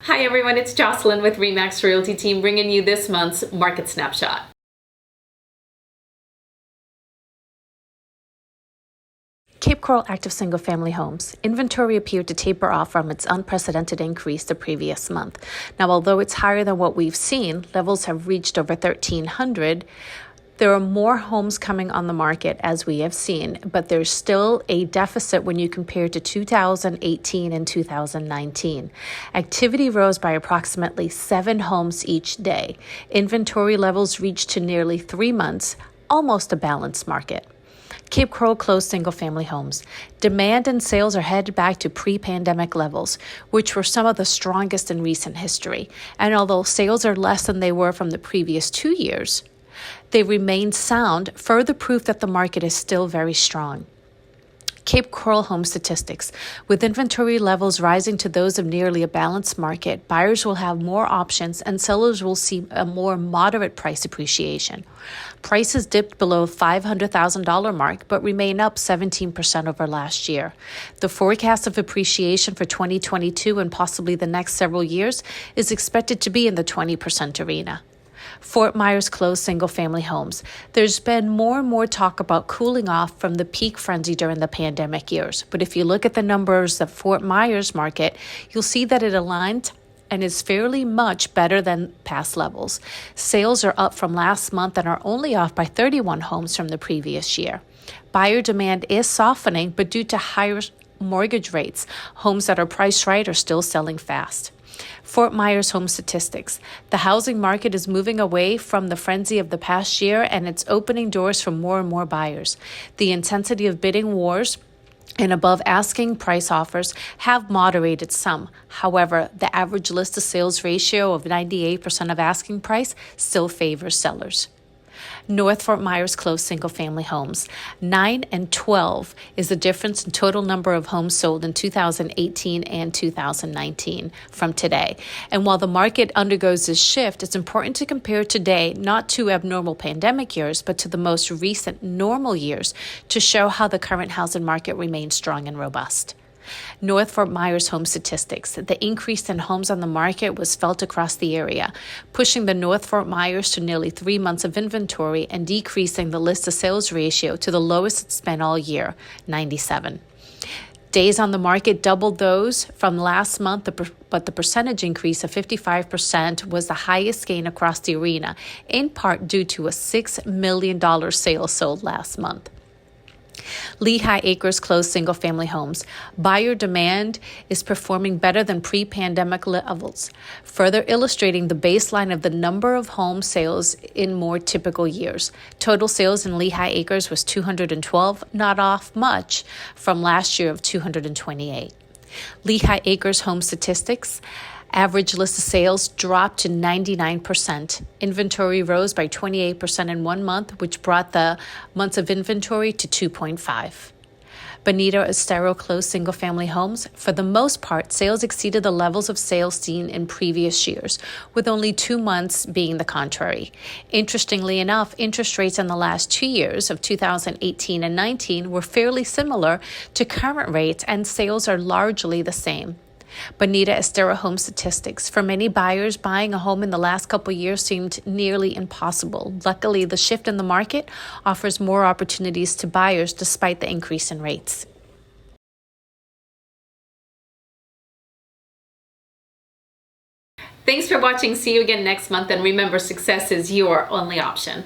Hi everyone, it's Yoselyn with Remax Realty team bringing you this month's Market Snapshot. Cape Coral active single-family homes. Inventory appeared to taper off from its unprecedented increase the previous month. Now, although it's higher than what we've seen, levels have reached over 1,300. There are more homes coming on the market as we have seen, but there's still a deficit when you compare to 2018 and 2019. Activity rose by approximately 7 homes each day. Inventory levels reached to nearly 3 months, almost a balanced market. Cape Coral closed single-family homes. Demand and sales are headed back to pre-pandemic levels, which were some of the strongest in recent history. And although sales are less than they were from the previous 2 years, they remain sound, further proof that the market is still very strong. Cape Coral home statistics. With inventory levels rising to those of nearly a balanced market, buyers will have more options and sellers will see a more moderate price appreciation. Prices dipped below the $500,000 mark but remain up 17% over last year. The forecast of appreciation for 2022 and possibly the next several years is expected to be in the 20% arena. Fort Myers closed single-family homes. There's been more and more talk about cooling off from the peak frenzy during the pandemic years. But if you look at the numbers of Fort Myers market, you'll see that it aligned and is fairly much better than past levels. Sales are up from last month and are only off by 31 homes from the previous year. Buyer demand is softening, but due to higher mortgage rates, homes that are priced right are still selling fast. Fort Myers home statistics. The housing market is moving away from the frenzy of the past year and it's opening doors for more and more buyers. The intensity of bidding wars and above asking price offers have moderated some. However, the average list to sales ratio of 98% of asking price still favors sellers. North Fort Myers closed single-family homes. 9 and 12 is the difference in total number of homes sold in 2018 and 2019 from today. And while the market undergoes this shift, it's important to compare today not to abnormal pandemic years, but to the most recent normal years to show how the current housing market remains strong and robust. North Fort Myers home statistics. The increase in homes on the market was felt across the area, pushing the North Fort Myers to nearly 3 months of inventory and decreasing the list to sales ratio to the lowest it's been all year, 97. Days on the market doubled those from last month, but the percentage increase of 55% was the highest gain across the arena, in part due to a $6 million sale sold last month. Lehigh Acres closed single-family homes. Buyer demand is performing better than pre-pandemic levels, further illustrating the baseline of the number of home sales in more typical years. Total sales in Lehigh Acres was 212, not off much from last year of 228. Lehigh Acres home statistics. Average list of sales dropped to 99%. Inventory rose by 28% in 1 month, which brought the months of inventory to 2.5. Bonita Estero closed single-family homes. For the most part, sales exceeded the levels of sales seen in previous years, with only 2 months being the contrary. Interestingly enough, interest rates in the last 2 years of 2018 and 19 were fairly similar to current rates, and sales are largely the same. Bonita Estero home statistics. For many buyers, buying a home in the last couple of years seemed nearly impossible. Luckily, the shift in the market offers more opportunities to buyers despite the increase in rates. Thanks for watching. See you again next month. And remember, success is your only option.